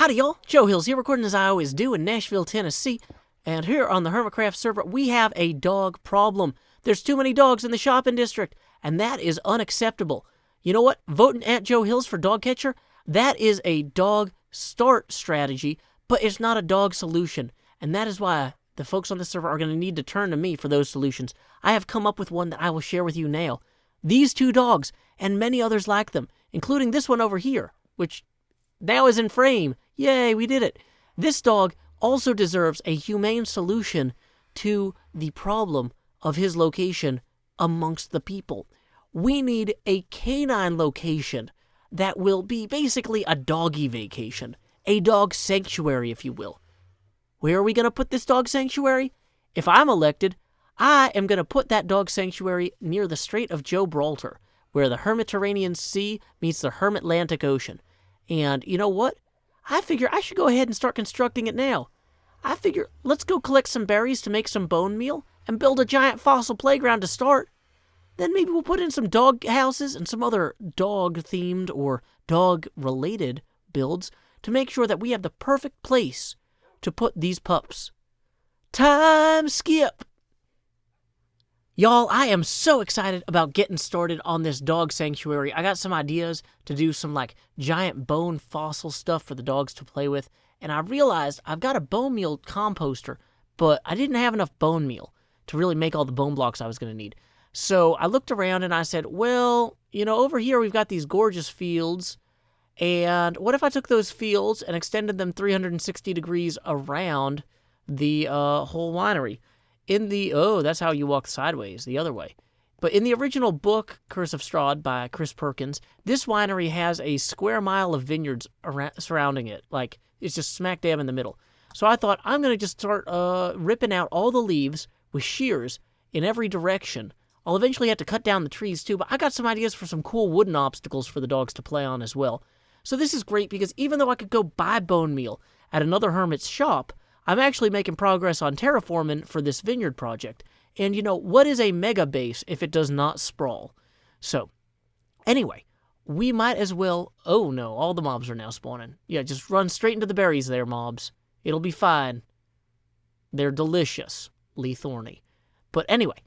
Howdy y'all, Joe Hills here, recording as I always do in Nashville, Tennessee. And here on the Hermitcraft server, we have a dog problem. There's too many dogs in the shopping district, and that is unacceptable. You know what? Voting at Joe Hills for dog catcher, that is a dog start strategy, but it's not a dog solution. And that is why the folks on this server are going to need to turn to me for those solutions. I have come up with one that I will share with you now. These two dogs, and many others like them, including this one over here, which now is in frame. Yay, we did it. This dog also deserves a humane solution to the problem of his location amongst the people. We need a canine location that will be basically a doggy vacation, a dog sanctuary, if you will. Where are we going to put this dog sanctuary? If I'm elected, I am going to put that dog sanctuary near the Strait of Gibraltar, where the Mediterranean Sea meets the Atlantic Ocean. And you know what? I figure I should go ahead and start constructing it now. I figure let's go collect some berries to make some bone meal and build a giant fossil playground to start. Then maybe we'll put in some dog houses and some other dog-themed or dog-related builds to make sure that we have the perfect place to put these pups. Time skip! Y'all, I am so excited about getting started on this dog sanctuary. I got some ideas to do some giant bone fossil stuff for the dogs to play with, and I realized I've got a bone meal composter, but I didn't have enough bone meal to really make all the bone blocks I was going to need. So I looked around and I said, well, over here we've got these gorgeous fields, and what if I took those fields and extended them 360 degrees around the whole winery? That's how you walk sideways, the other way. But in the original book, Curse of Strahd by Chris Perkins, this winery has a square mile of vineyards surrounding it. It's just smack dab in the middle. So I thought, I'm going to just start ripping out all the leaves with shears in every direction. I'll eventually have to cut down the trees too, but I got some ideas for some cool wooden obstacles for the dogs to play on as well. So this is great because even though I could go buy bone meal at another hermit's shop, I'm actually making progress on terraforming for this vineyard project. And what is a mega base if it does not sprawl? So, anyway, we might as well... Oh no, all the mobs are now spawning. Yeah, just run straight into the berries there, mobs. It'll be fine. They're deliciously thorny. But anyway,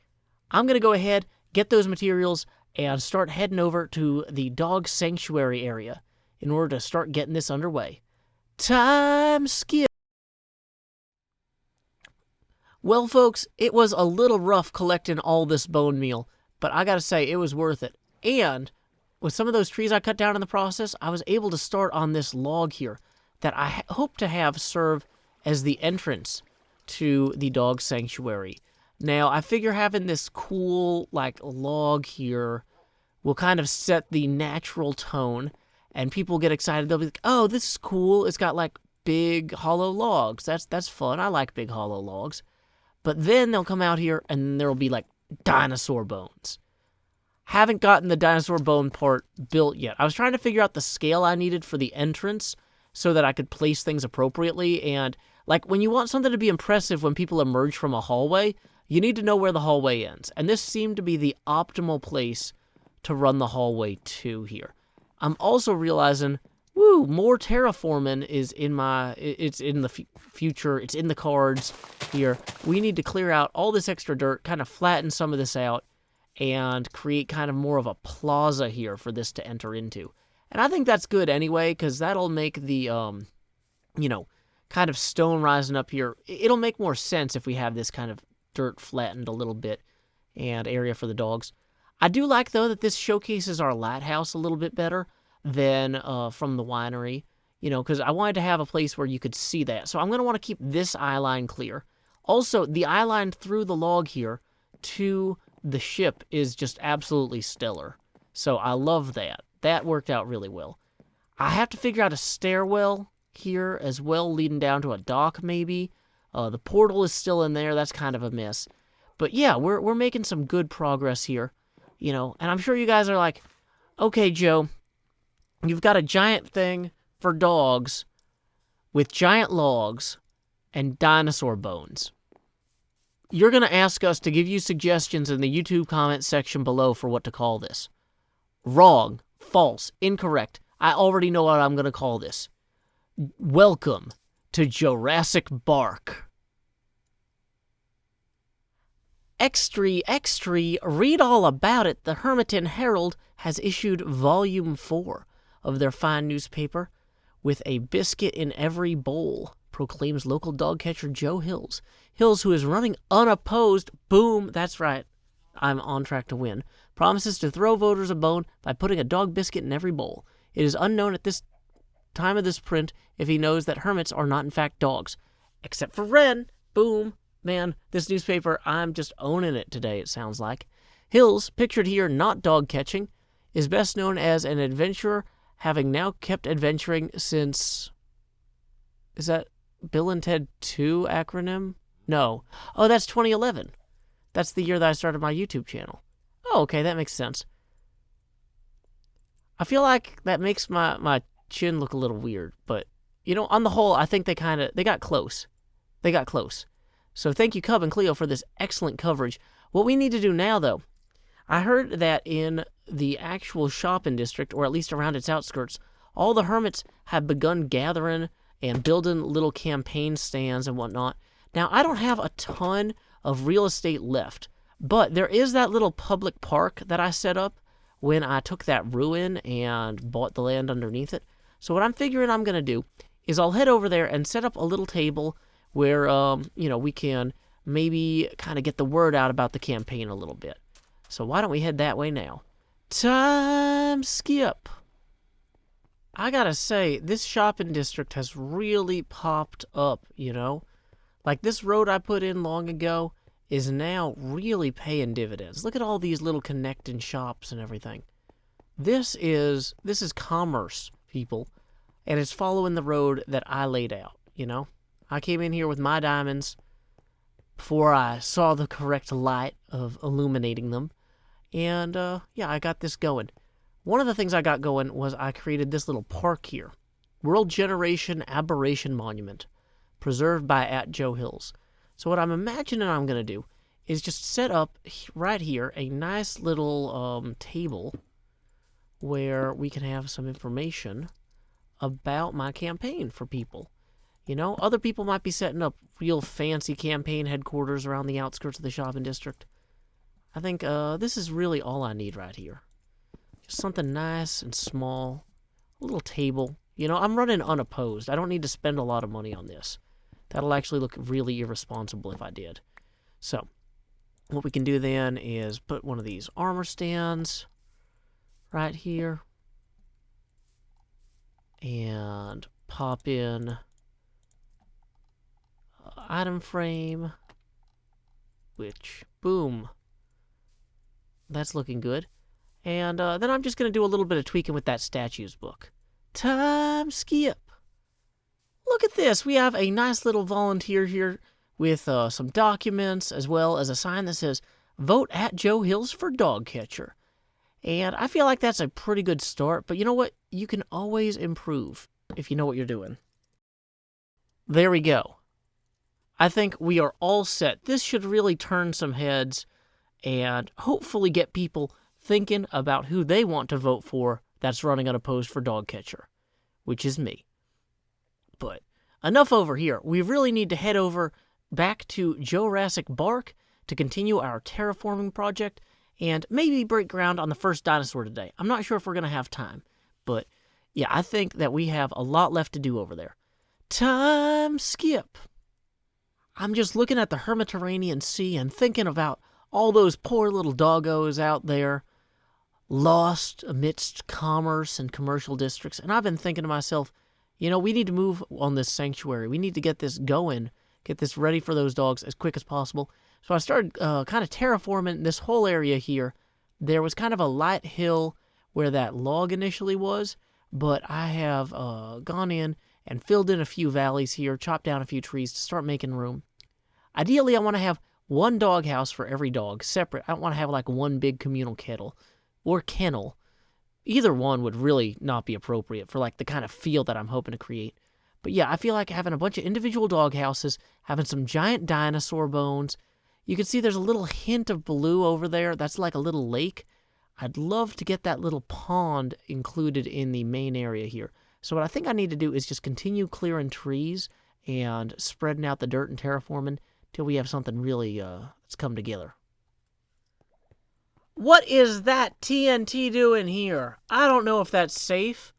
I'm going to go ahead, get those materials, and start heading over to the dog sanctuary area in order to start getting this underway. Time skip! Well, folks, it was a little rough collecting all this bone meal, but I gotta say, it was worth it. And with some of those trees I cut down in the process, I was able to start on this log here that I hope to have serve as the entrance to the dog sanctuary. Now, I figure having this cool, log here will kind of set the natural tone, and people get excited. They'll be like, oh, this is cool. It's got, big hollow logs. That's fun. I like big hollow logs. But then they'll come out here and there'll be dinosaur bones. Haven't gotten the dinosaur bone part built yet. I was trying to figure out the scale I needed for the entrance so that I could place things appropriately. And when you want something to be impressive when people emerge from a hallway, you need to know where the hallway ends. And this seemed to be the optimal place to run the hallway to here. I'm also realizing, more terraforming is it's in the future, it's in the cards here. We need to clear out all this extra dirt, kind of flatten some of this out, and create kind of more of a plaza here for this to enter into. And I think that's good anyway, because that'll make the, kind of stone rising up here, it'll make more sense if we have this kind of dirt flattened a little bit and area for the dogs. I do like, though, that this showcases our lighthouse a little bit better than from the winery, because I wanted to have a place where you could see that. So I'm going to want to keep this eye line clear. Also, the eye line through the log here to the ship is just absolutely stellar. So I love that. That worked out really well. I have to figure out a stairwell here as well, leading down to a dock maybe. The portal is still in there. That's kind of a mess. But yeah, we're making some good progress here, and I'm sure you guys are like, okay, Joe, you've got a giant thing for dogs with giant logs and dinosaur bones. You're going to ask us to give you suggestions in the YouTube comment section below for what to call this. Wrong, false, incorrect. I already know what I'm going to call this. Welcome to Jurassic Bark. Extra, read all about it. The Hermiton Herald has issued Volume 4 of their fine newspaper. With a biscuit in every bowl, proclaims local dog catcher Joe Hills. Hills, who is running unopposed, boom, that's right, I'm on track to win, promises to throw voters a bone by putting a dog biscuit in every bowl. It is unknown at this time of this print if he knows that hermits are not in fact dogs. Except for Ren. Boom. Man, this newspaper, I'm just owning it today, it sounds like. Hills, pictured here not dog catching, is best known as an adventurer, having now kept adventuring since... Is that Bill and Ted 2 acronym? No. Oh, that's 2011. That's the year that I started my YouTube channel. Oh, okay, that makes sense. I feel like that makes my chin look a little weird, but, you know, on the whole, I think they got close. They got close. So thank you, Cub and Cleo, for this excellent coverage. What we need to do now, though, I heard that in the actual shopping district, or at least around its outskirts, all the hermits have begun gathering and building little campaign stands and whatnot. Now, I don't have a ton of real estate left, but there is that little public park that I set up when I took that ruin and bought the land underneath it. So what I'm figuring I'm going to do is I'll head over there and set up a little table where, we can maybe kind of get the word out about the campaign a little bit. So why don't we head that way now? Time skip. I gotta say, this shopping district has really popped up, you know? Like this road I put in long ago is now really paying dividends. Look at all these little connecting shops and everything. This is commerce, people, and it's following the road that I laid out, you know? I came in here with my diamonds before I saw the correct light of illuminating them, and I got this going. One of the things I got going was I created this little park here, World Generation Aberration Monument, preserved by @JoeHills. So what I'm imagining I'm going to do is just set up right here a nice little table where we can have some information about my campaign for people. You know, other people might be setting up real fancy campaign headquarters around the outskirts of the shopping district. I think this is really all I need right here. Just something nice and small, a little table. You know, I'm running unopposed. I don't need to spend a lot of money on this. That'll actually look really irresponsible if I did. So, what we can do then is put one of these armor stands right here. And pop in item frame, which, boom, that's looking good. And then I'm just going to do a little bit of tweaking with that statues book. Time skip. Look at this. We have a nice little volunteer here with some documents, as well as a sign that says, "Vote @JoeHills for dog catcher." And I feel like that's a pretty good start, but you know what? You can always improve if you know what you're doing. There we go. I think we are all set. This should really turn some heads and hopefully get people thinking about who they want to vote for that's running unopposed for dog catcher, which is me. But enough over here. We really need to head over back to Jurassic Bark to continue our terraforming project and maybe break ground on the first dinosaur today. I'm not sure if we're going to have time, but yeah, I think that we have a lot left to do over there. Time skip. I'm just looking at the Mediterranean Sea and thinking about all those poor little doggos out there, lost amidst commerce and commercial districts. And I've been thinking to myself, you know, we need to move on this sanctuary. We need to get this going, get this ready for those dogs as quick as possible. So I started kind of terraforming this whole area here. There was kind of a light hill where that log initially was, but I have gone in and filled in a few valleys here, chopped down a few trees to start making room. Ideally, I want to have one dog house for every dog, separate. I don't want to have like one big communal kettle or kennel. Either one would really not be appropriate for like the kind of feel that I'm hoping to create. But yeah, I feel like having a bunch of individual dog houses, having some giant dinosaur bones. You can see there's a little hint of blue over there. That's like a little lake. I'd love to get that little pond included in the main area here. So what I think I need to do is just continue clearing trees and spreading out the dirt and terraforming till we have something really that's come together. What is that TNT doing here? I don't know if that's safe.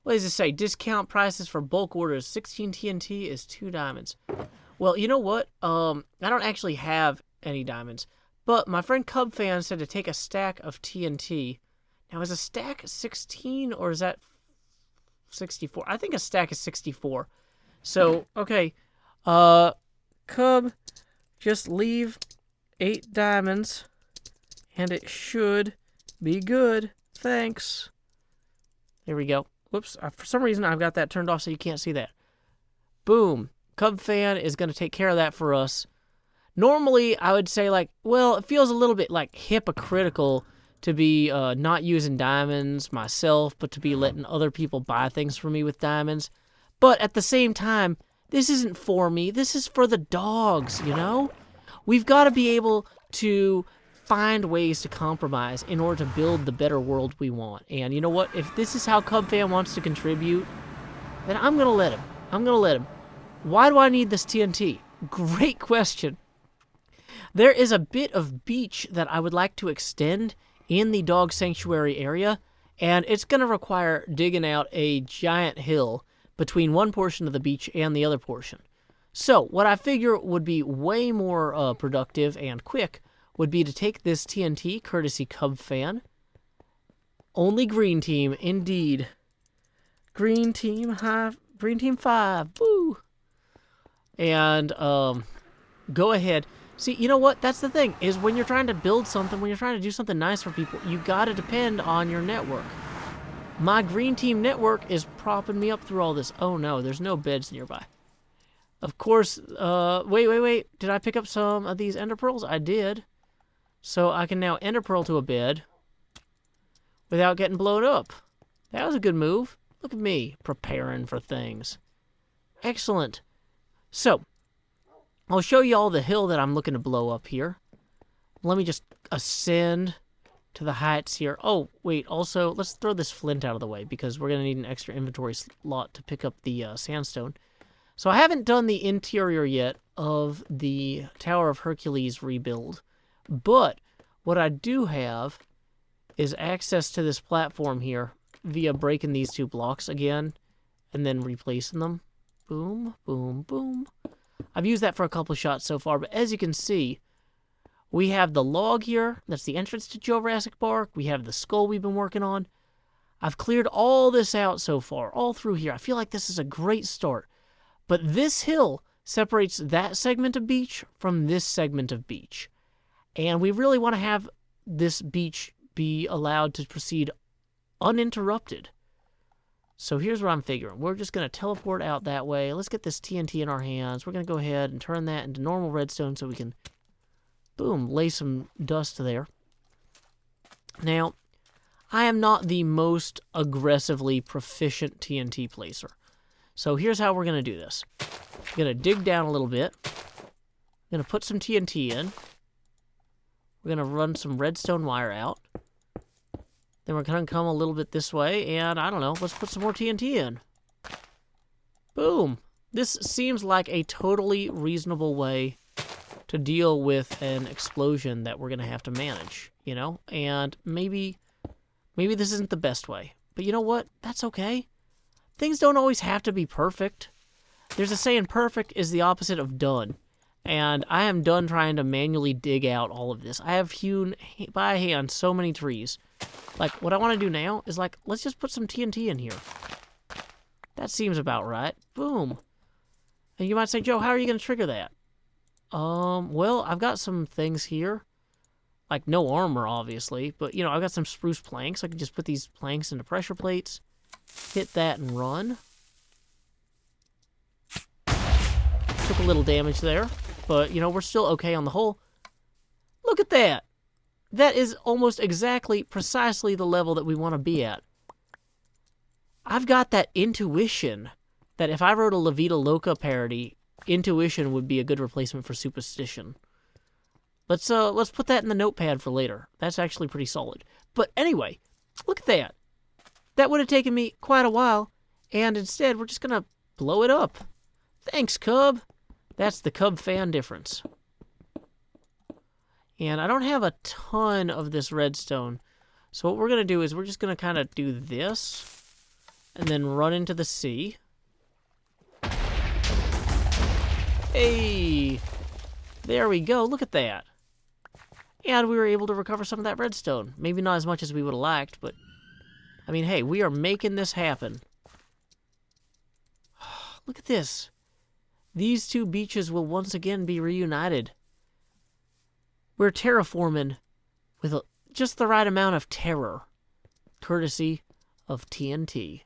What does it say? Discount prices for bulk orders. 16 TNT is 2 diamonds. Well, you know what? I don't actually have any diamonds. But my friend Cubfan said to take a stack of TNT. Now, is a stack 16 or is that 64? I think a stack is 64. So, okay. Cub, just leave 8 diamonds. And it should be good. Thanks. There we go. Whoops. For some reason, I've got that turned off so you can't see that. Boom. Cubfan is going to take care of that for us. Normally, I would say, like, well, it feels a little bit, like, hypocritical to be not using diamonds myself, but to be letting other people buy things for me with diamonds. But at the same time, this isn't for me. This is for the dogs, you know? We've got to be able to find ways to compromise in order to build the better world we want. And you know what? If this is how Cubfan wants to contribute, then I'm going to let him. I'm going to let him. Why do I need this TNT? Great question. There is a bit of beach that I would like to extend in the dog sanctuary area, and it's going to require digging out a giant hill between one portion of the beach and the other portion. So, what I figure would be way more productive and quick would be to take this TNT, courtesy Cubfan. Only green team, indeed. Green team 5, woo! And, go ahead. See, you know what? That's the thing, is when you're trying to build something, when you're trying to do something nice for people, you gotta depend on your network. My green team network is propping me up through all this. Oh no, there's no beds nearby. Of course, wait. Did I pick up some of these ender pearls? I did. So I can now ender pearl to a bed without getting blown up. That was a good move. Look at me, preparing for things. Excellent. So, I'll show you all the hill that I'm looking to blow up here. Let me just ascend to the heights here. Oh, wait, also, let's throw this flint out of the way because we're going to need an extra inventory slot to pick up the sandstone. So I haven't done the interior yet of the Tower of Hercules rebuild, but what I do have is access to this platform here via breaking these 2 blocks again and then replacing them. Boom, boom, boom. I've used that for a couple shots so far, but as you can see, we have the log here. That's the entrance to Jurassic Park. We have the skull we've been working on. I've cleared all this out so far, all through here. I feel like this is a great start. But this hill separates that segment of beach from this segment of beach. And we really want to have this beach be allowed to proceed uninterrupted. So here's what I'm figuring. We're just going to teleport out that way. Let's get this TNT in our hands. We're going to go ahead and turn that into normal redstone so we can, boom, lay some dust there. Now, I am not the most aggressively proficient TNT placer. So here's how we're going to do this. I'm going to dig down a little bit. I'm going to put some TNT in. We're going to run some redstone wire out. Then we're going to come a little bit this way, and I don't know, let's put some more TNT in. Boom. This seems like a totally reasonable way to deal with an explosion that we're going to have to manage, you know? And maybe this isn't the best way. But you know what? That's okay. Things don't always have to be perfect. There's a saying, perfect is the opposite of done. And I am done trying to manually dig out all of this. I have hewn by hand so many trees. Like, what I want to do now is, like, let's just put some TNT in here. That seems about right. Boom. And you might say, Joe, how are you going to trigger that? Well, I've got some things here. Like, no armor, obviously. But, you know, I've got some spruce planks. I can just put these planks into pressure plates. Hit that and run. Took a little damage there. But, you know, we're still okay on the whole. Look at that. That is almost exactly, precisely the level that we want to be at. I've got that intuition that if I wrote a La Vida Loca parody, intuition would be a good replacement for superstition. Let's put that in the notepad for later. That's actually pretty solid. But anyway, look at that. That would have taken me quite a while, And instead, we're just going to blow it up. Thanks, Cub. That's the Cub fan difference. And I don't have a ton of this redstone. So what we're going to do is we're just going to kind of do this. And then run into the sea. Hey! There we go. Look at that. And we were able to recover some of that redstone. Maybe not as much as we would have liked, but... I mean, hey, we are making this happen. Look at this. These two beaches will once again be reunited. We're terraforming with just the right amount of terror. Courtesy of TNT.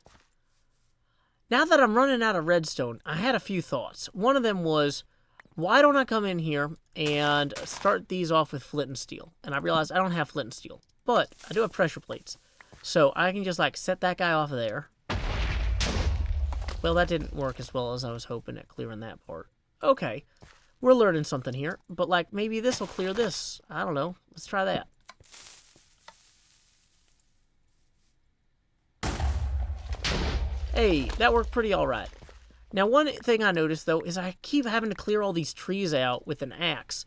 Now that I'm running out of redstone, I had a few thoughts. One of them was, why don't I come in here and start these off with flint and steel? And I realized I don't have flint and steel, but I do have pressure plates. So I can just like set that guy off of there. Well, that didn't work as well as I was hoping at clearing that part. Okay, we're learning something here, but like maybe this will clear this. I don't know. Let's try that. Hey, that worked pretty all right. Now, one thing I noticed, though, is I keep having to clear all these trees out with an axe.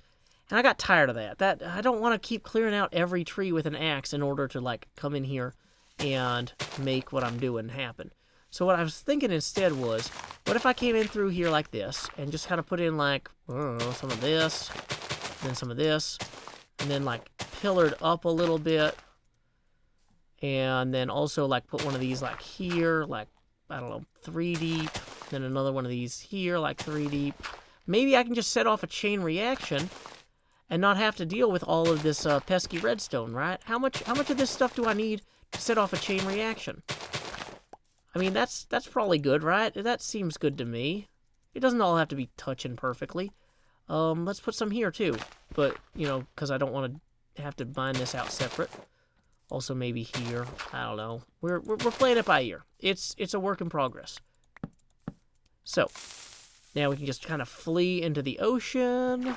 And I got tired of that. I don't want to keep clearing out every tree with an axe in order to, like, come in here and make what I'm doing happen. So what I was thinking instead was, what if I came in through here like this and just kind of put in, like, I don't know, some of this, then some of this, and then, like, pillared up a little bit, and then also, like, put one of these, like, here, like, I don't know, 3 deep, then another one of these here, like 3 deep. Maybe I can just set off a chain reaction and not have to deal with all of this pesky redstone, right? How much of this stuff do I need to set off a chain reaction? I mean, that's probably good, right? That seems good to me. It doesn't all have to be touching perfectly. Let's put some here too, but you know, because I don't want to have to mine this out separate. Also, maybe here. I don't know. We're playing it by ear. It's a work in progress. So, now we can just kind of flee into the ocean.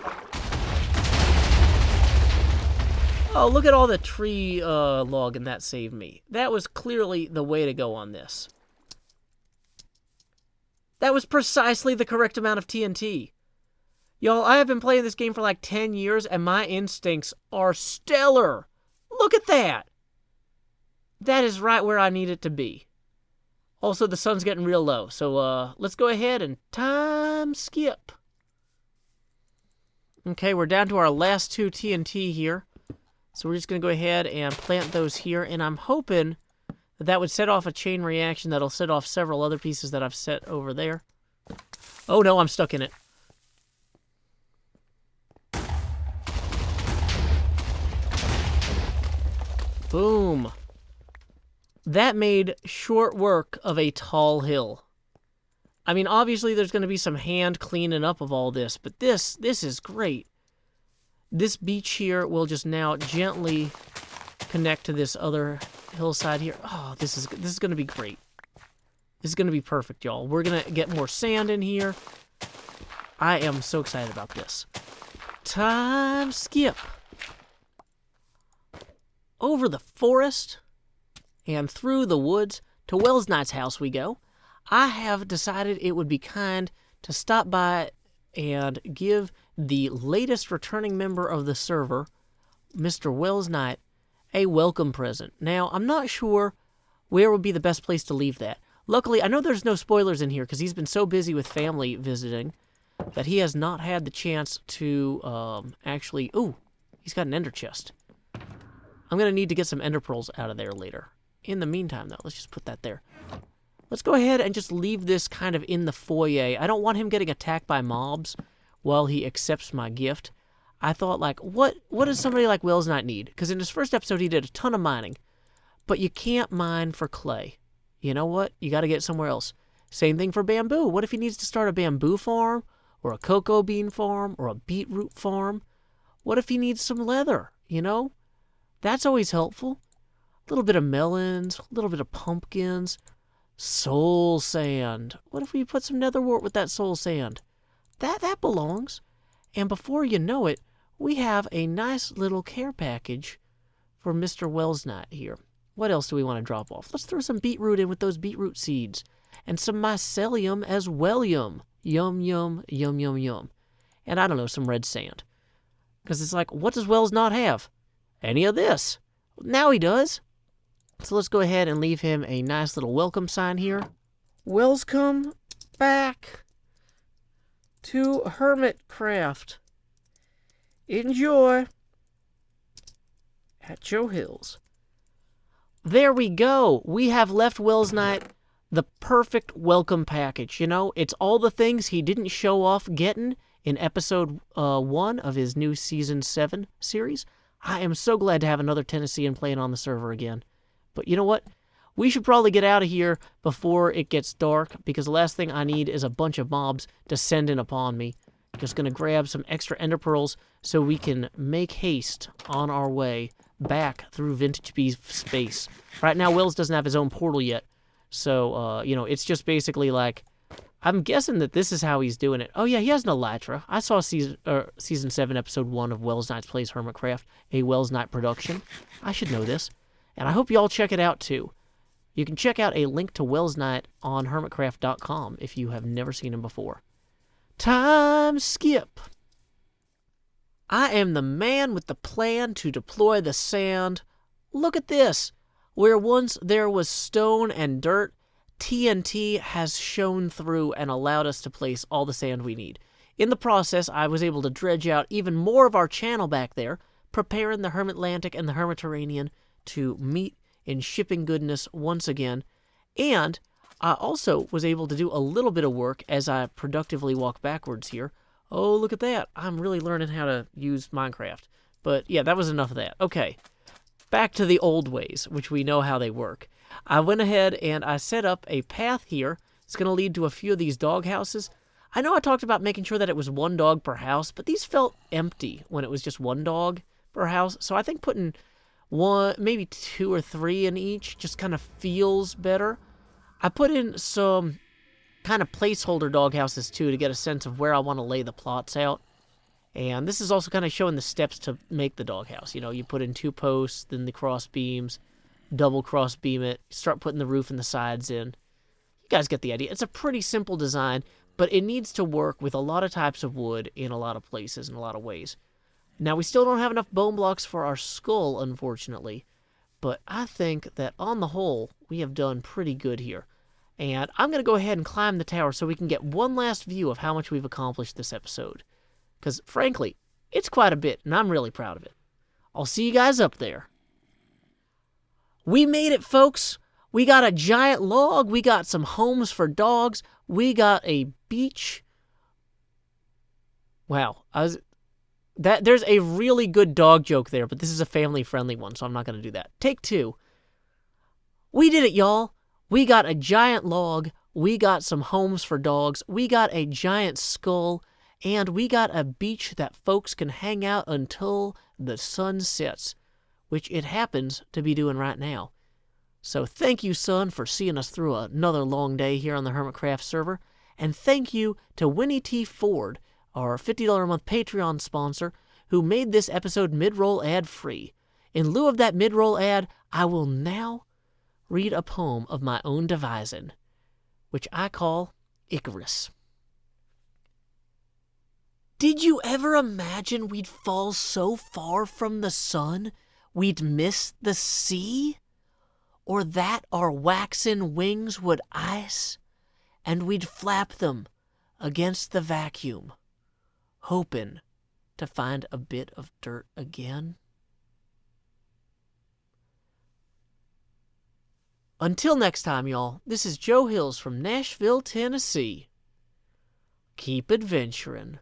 Oh, look at all the tree logging that saved me. That was clearly the way to go on this. That was precisely the correct amount of TNT. Y'all, I have been playing this game for like 10 years, and my instincts are stellar. Look at that. That is right where I need it to be. Also, the sun's getting real low, so let's go ahead and time skip. Okay, we're down to our last 2 TNT here. So we're just going to go ahead and plant those here, and I'm hoping that that would set off a chain reaction that'll set off several other pieces that I've set over there. Oh no, I'm stuck in it. Boom. That made short work of a tall hill. I mean, obviously there's going to be some hand cleaning up of all this, but this is great. This beach here will just now gently connect to this other hillside here. Oh, this is going to be great. This is going to be perfect, y'all. We're going to get more sand in here. I am so excited about this. Time skip. Over the forest and through the woods to Wells Knight's house we go. I have decided it would be kind to stop by and give the latest returning member of the server, Mr. Wells Knight, a welcome present. Now, I'm not sure where would be the best place to leave that. Luckily, I know there's no spoilers in here because he's been so busy with family visiting that he has not had the chance to actually... Ooh, he's got an ender chest. I'm going to need to get some ender pearls out of there later. In the meantime, though, let's just put that there. Let's go ahead and just leave this kind of in the foyer. I don't want him getting attacked by mobs while he accepts my gift. I thought, like, what does somebody like Wells Knight need? Because in his first episode, he did a ton of mining. But you can't mine for clay. You know what? You got to get somewhere else. Same thing for bamboo. What if he needs to start a bamboo farm? Or a cocoa bean farm? Or a beetroot farm? What if he needs some leather? You know? That's always helpful. A little bit of melons, a little bit of pumpkins, soul sand. What if we put some nether wart with that soul sand? That belongs. And before you know it, we have a nice little care package for Mr. Wells Knight here. What else do we want to drop off? Let's throw some beetroot in with those beetroot seeds. and some mycelium as well. Yum, yum, yum, yum, yum, yum. And I don't know, some red sand. Because it's like, what does Wells not have? Any of this. Now he does. So let's go ahead and leave him a nice little welcome sign here. Wells, come back to Hermitcraft. Enjoy at Joe Hills. There we go. We have left Wells Knight the perfect welcome package. You know, it's all the things he didn't show off getting in episode 1 of his new Season 7 series. I am so glad to have another Tennessean playing on the server again. But you know what? We should probably get out of here before it gets dark, because the last thing I need is a bunch of mobs descending upon me. Just going to grab some extra ender pearls so we can make haste on our way back through Vintage Bee's space. Right now, Wells doesn't have his own portal yet. So, you know, it's just basically like, I'm guessing that this is how he's doing it. Oh, yeah, he has an elytra. I saw Season 7, Episode 1 of Wells Knight's Plays Hermitcraft, a Wells Knight production. I should know this. And I hope you all check it out, too. You can check out a link to Wells Knight on hermitcraft.com if you have never seen him before. Time skip. I am the man with the plan to deploy the sand. Look at this. Where once there was stone and dirt, TNT has shone through and allowed us to place all the sand we need. In the process, I was able to dredge out even more of our channel back there, preparing the Hermitlantic and the Hermiterranean to meet in shipping goodness once again. And I also was able to do a little bit of work as I productively walk backwards here. Oh, look at that. I'm really learning how to use Minecraft. But yeah, that was enough of that. Okay, back to the old ways, which we know how they work. I went ahead and I set up a path here. It's going to lead to a few of these dog houses. I know I talked about making sure that it was one dog per house, but these felt empty when it was just one dog per house. So I think putting one, maybe 2 or 3 in each just kind of feels better. I put in some kind of placeholder dog houses too to get a sense of where I want to lay the plots out. And this is also kind of showing the steps to make the doghouse. You know, you put in 2 posts, then the cross beams, double cross beam it, start putting the roof and the sides in. You guys get the idea. It's a pretty simple design, but it needs to work with a lot of types of wood in a lot of places in a lot of ways. Now, we still don't have enough bone blocks for our skull, unfortunately, but I think that on the whole, we have done pretty good here. And I'm going to go ahead and climb the tower so we can get one last view of how much we've accomplished this episode. Because, frankly, it's quite a bit, and I'm really proud of it. I'll see you guys up there. We made it, folks. We got a giant log. We got some homes for dogs. We got a beach. Wow. There's a really good dog joke there, but this is a family-friendly one, so I'm not going to do that. Take 2. We did it, y'all. We got a giant log. We got some homes for dogs. We got a giant skull. And we got a beach that folks can hang out until the sun sets, which it happens to be doing right now. So thank you, Sun, for seeing us through another long day here on the Hermitcraft server. And thank you to Winnie T. Ford, our $50 a month Patreon sponsor, who made this episode mid-roll ad-free. In lieu of that mid-roll ad, I will now read a poem of my own devising, which I call Icarus. Did you ever imagine we'd fall so far from the sun we'd miss the sea? Or that our waxen wings would ice and we'd flap them against the vacuum, hoping to find a bit of dirt again? Until next time, y'all, this is Joe Hills from Nashville, Tennessee. Keep adventuring.